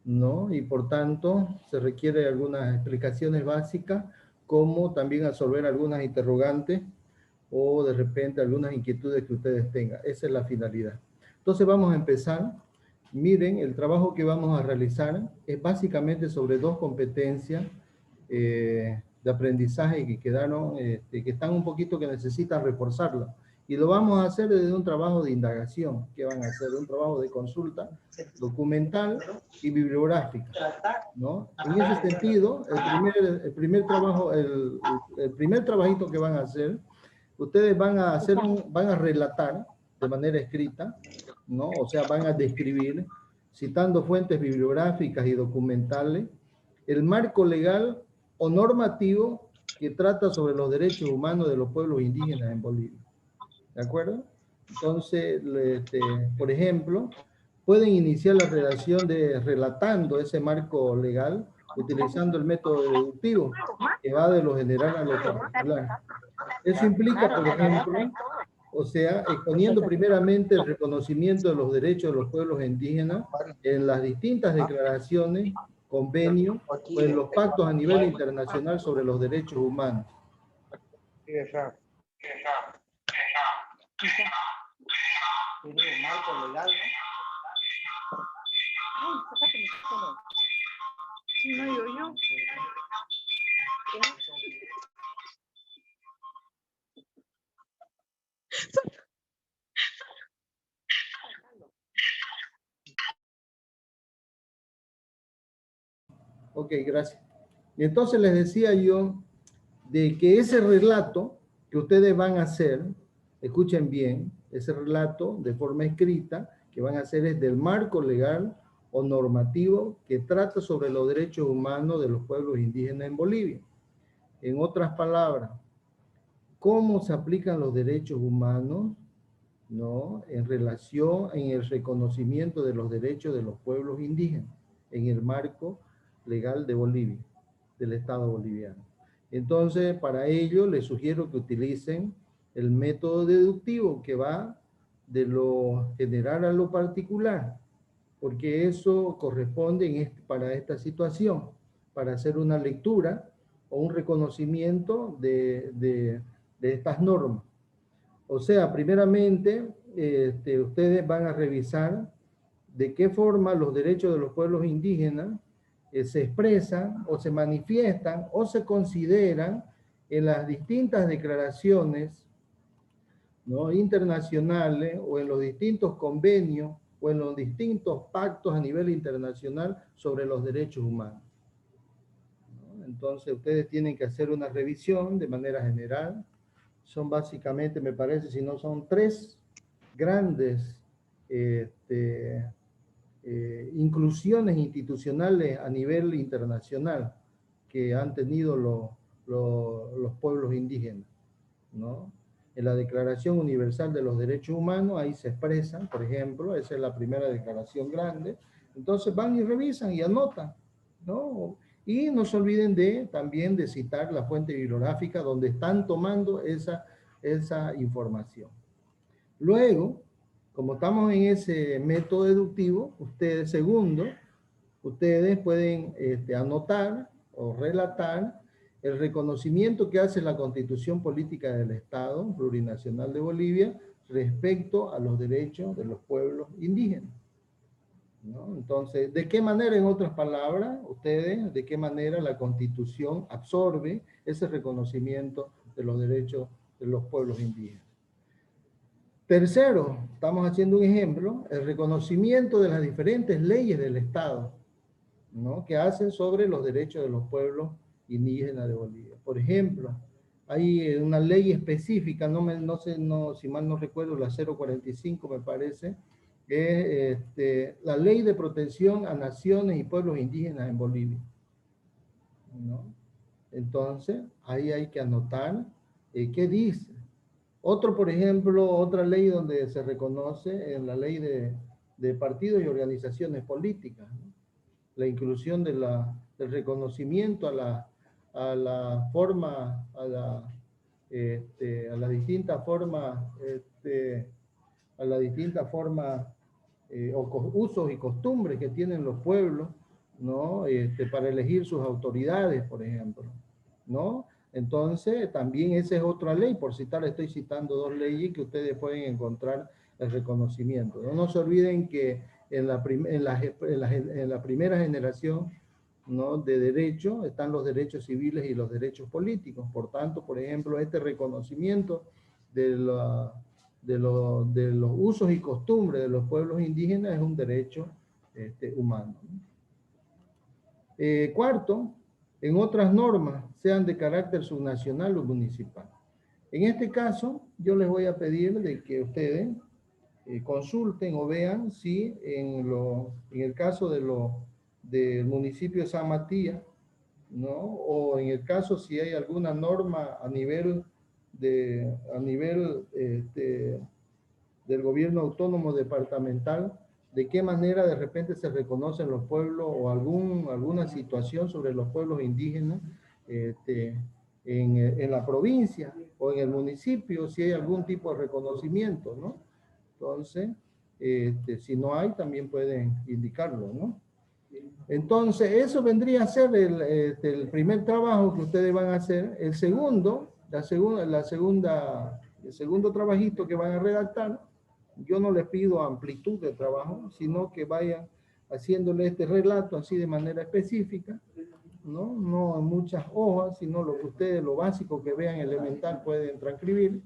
¿no? Y por tanto se requiere algunas explicaciones básicas, como también absorber algunas interrogantes o de repente algunas inquietudes que ustedes tengan. Esa es la finalidad. Entonces vamos a empezar. Miren, el trabajo que vamos a realizar es básicamente sobre dos competencias de aprendizaje que quedaron, que están un poquito que necesitan reforzarla. Y lo vamos a hacer desde un trabajo de indagación, que van a hacer un trabajo de consulta documental y bibliográfica, ¿no? En ese sentido, el primer trabajito que van a hacer, ustedes van a hacer van a relatar de manera escrita, ¿no? O sea, van a describir, citando fuentes bibliográficas y documentales, el marco legal o normativo que trata sobre los derechos humanos de los pueblos indígenas en Bolivia. ¿De acuerdo? Entonces, por ejemplo, pueden iniciar la redacción de relatando ese marco legal utilizando el método deductivo que va de lo general a lo particular. Eso implica, por ejemplo, o sea, exponiendo primeramente el reconocimiento de los derechos de los pueblos indígenas en las distintas declaraciones, convenios o en los pactos a nivel internacional sobre los derechos humanos. Marco legal, ¿no? Sí, no digo yo. Ok, gracias. Y entonces les decía yo de que ese relato que ustedes van a hacer, escuchen bien, ese relato de forma escrita que van a hacer es del marco legal o normativo que trata sobre los derechos humanos de los pueblos indígenas en Bolivia. En otras palabras, cómo se aplican los derechos humanos, ¿no? En relación, en el reconocimiento de los derechos de los pueblos indígenas en el marco legal de Bolivia, del Estado boliviano. Entonces, para ello, les sugiero que utilicen el método deductivo que va de lo general a lo particular, porque eso corresponde para esta situación, para hacer una lectura o un reconocimiento de estas normas. O sea, primeramente, ustedes van a revisar de qué forma los derechos de los pueblos indígenas se expresan o se manifiestan o se consideran en las distintas declaraciones, ¿no? internacionales o en los distintos convenios o en los distintos pactos a nivel internacional sobre los derechos humanos. ¿No? Entonces, ustedes tienen que hacer una revisión de manera general. Son básicamente, me parece, si no son tres grandes inclusiones institucionales a nivel internacional que han tenido los pueblos indígenas, ¿no? En la Declaración Universal de los Derechos Humanos, ahí se expresan, por ejemplo, esa es la primera declaración grande, entonces van y revisan y anotan, ¿no? Y no se olviden también de citar la fuente bibliográfica donde están tomando esa información. Luego, como estamos en ese método deductivo, ustedes, segundo, ustedes pueden anotar o relatar el reconocimiento que hace la Constitución Política del Estado Plurinacional de Bolivia respecto a los derechos de los pueblos indígenas, ¿no? Entonces, ¿de qué manera, en otras palabras, ustedes, de qué manera la Constitución absorbe ese reconocimiento de los derechos de los pueblos indígenas? Tercero, estamos haciendo un ejemplo, el reconocimiento de las diferentes leyes del Estado, ¿no? que hacen sobre los derechos de los pueblos indígenas de Bolivia. Por ejemplo, hay una ley específica, no sé, si mal no recuerdo, la 045 me parece, que es la Ley de Protección a Naciones y Pueblos Indígenas en Bolivia, ¿no? Entonces, ahí hay que anotar qué dice. Otro, por ejemplo, otra ley donde se reconoce en la ley de partidos y organizaciones políticas, ¿no? La inclusión del reconocimiento a la forma, a las distintas formas, usos y costumbres que tienen los pueblos ¿no? Para elegir sus autoridades, por ejemplo, ¿no? Entonces, también esa es otra ley, por citar, estoy citando dos leyes que ustedes pueden encontrar el reconocimiento. No se olviden que en la primera generación, ¿no?, de derecho están los derechos civiles y los derechos políticos. Por tanto, por ejemplo, este reconocimiento de, de los usos y costumbres de los pueblos indígenas es un derecho humano. Cuarto, en otras normas, sean de carácter subnacional o municipal. En este caso, yo les voy a pedir de que ustedes consulten o vean si en el caso del municipio de San Matías, ¿no?, o en el caso si hay alguna norma a nivel del gobierno autónomo departamental, de qué manera de repente se reconocen los pueblos o alguna situación sobre los pueblos indígenas en la provincia o en el municipio, si hay algún tipo de reconocimiento, ¿no? Entonces, si no hay, también pueden indicarlo, ¿no? Entonces, eso vendría a ser el primer trabajo que ustedes van a hacer. El segundo trabajito que van a redactar, yo no les pido amplitud de trabajo, sino que vayan haciéndole este relato así de manera específica, ¿no? No en muchas hojas, sino lo que ustedes, lo básico que vean elemental, pueden transcribir.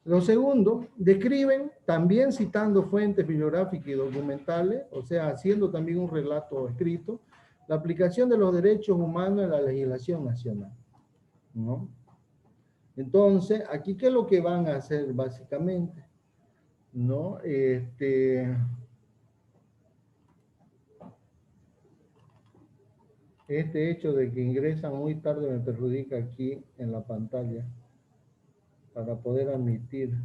Lo segundo, describen también citando fuentes bibliográficas y documentales, o sea, haciendo también un relato escrito, la aplicación de los derechos humanos en la legislación nacional, ¿no? Entonces, aquí, ¿qué es lo que van a hacer básicamente? ¿No? Este hecho de que ingresan muy tarde me perjudica aquí en la pantalla para poder admitir.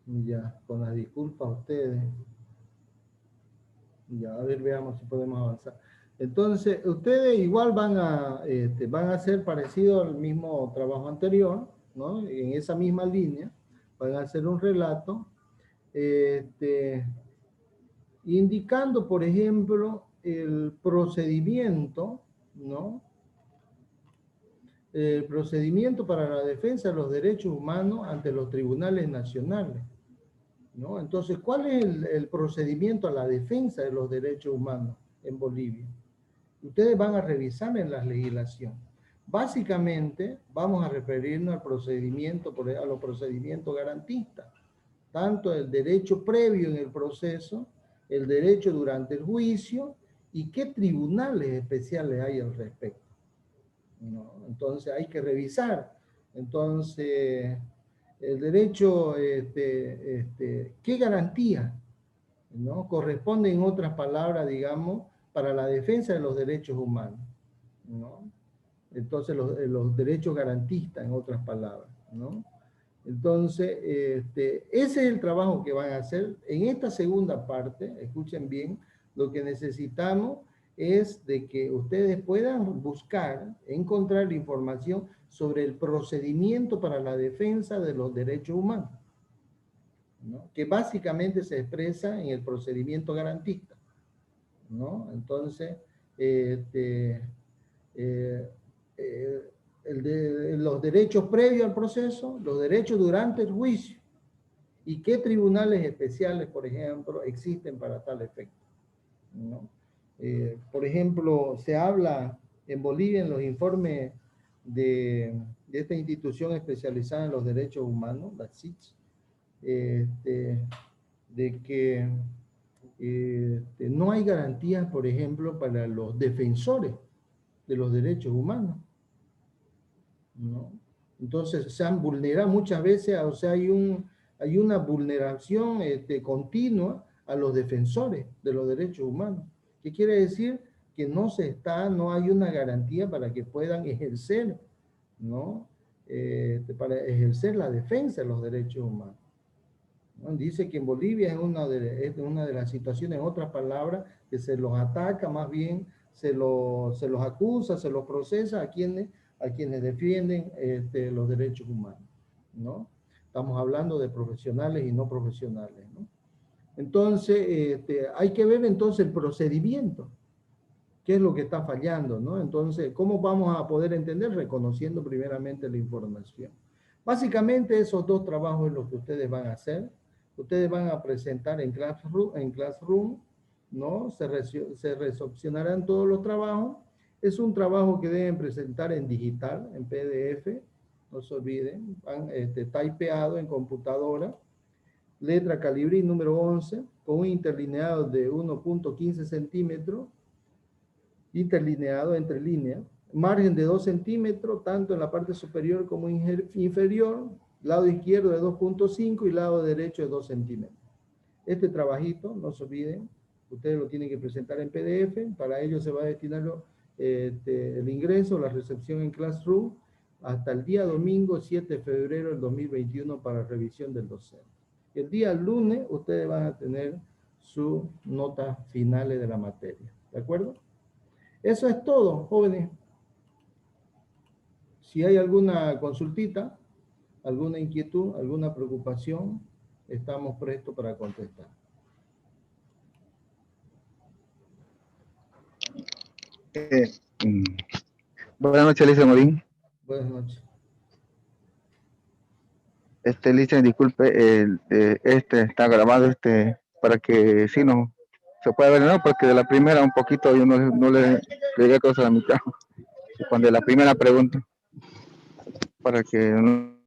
Ya, con las disculpas a ustedes. Ya, a ver, veamos si podemos avanzar. Entonces, ustedes igual van a hacer parecido al mismo trabajo anterior, ¿no? En esa misma línea, van a hacer un relato, indicando, por ejemplo, el procedimiento, ¿no? El procedimiento para la defensa de los derechos humanos ante los tribunales nacionales, ¿no? Entonces, ¿cuál es el procedimiento a la defensa de los derechos humanos en Bolivia? Ustedes van a revisar en la legislación. Básicamente, vamos a referirnos al procedimiento, a los procedimientos garantistas, tanto el derecho previo en el proceso, el derecho durante el juicio y qué tribunales especiales hay al respecto, ¿no? Entonces, hay que revisar. Entonces, el derecho, ¿qué garantía, ¿no?, corresponde, en otras palabras, digamos, para la defensa de los derechos humanos, ¿no? Entonces, los derechos garantistas, en otras palabras, ¿no? Entonces, ese es el trabajo que van a hacer. En esta segunda parte, escuchen bien, lo que necesitamos es de que ustedes puedan buscar, encontrar la información sobre el procedimiento para la defensa de los derechos humanos, ¿no?, que básicamente se expresa en el procedimiento garantista, ¿no? Entonces, los derechos previos al proceso, los derechos durante el juicio, y qué tribunales especiales, por ejemplo, existen para tal efecto, ¿no? Por ejemplo, se habla en Bolivia en los informes de esta institución especializada en los derechos humanos, la CIDH, de que no hay garantías, por ejemplo, para los defensores de los derechos humanos, ¿no? Entonces se han vulnerado muchas veces, o sea, hay una vulneración continua a los defensores de los derechos humanos. ¿Qué quiere decir? Que no hay una garantía para que puedan ejercer, ¿no? Para ejercer la defensa de los derechos humanos, ¿no? Dice que en Bolivia es una de las situaciones, en otras palabras, que se los ataca, más bien se los acusa, se los procesa a quienes defienden los derechos humanos, ¿no? Estamos hablando de profesionales y no profesionales, ¿no? Entonces, hay que ver entonces el procedimiento. ¿Qué es lo que está fallando, no? Entonces, ¿cómo vamos a poder entender? Reconociendo primeramente la información. Básicamente, esos dos trabajos es lo que ustedes van a hacer. Ustedes van a presentar en Classroom, ¿no? Se recepcionarán todos los trabajos. Es un trabajo que deben presentar en digital, en PDF, no se olviden, typeado en computadora, letra calibrí número 11, con un interlineado de 1.15 centímetros, interlineado entre líneas, margen de 2 centímetros, tanto en la parte superior como inferior, lado izquierdo de 2.5 y lado derecho de 2 centímetros. Este trabajito, no se olviden, ustedes lo tienen que presentar en PDF, para ello se va a destinar el ingreso, la recepción en Classroom, hasta el día domingo 7 de febrero del 2021 para revisión del docente. El día lunes ustedes van a tener sus notas finales de la materia, ¿de acuerdo? Eso es todo, jóvenes. Si hay alguna consultita, alguna inquietud, alguna preocupación, estamos prestos para contestar. Buenas noches, Alicia Morín. Buenas noches. Alicia, disculpe, está grabado para que sí no se pueda ver, ¿no? Porque de la primera un poquito yo no le llegué cosas a la mitad. Cuando de la primera pregunta, para que no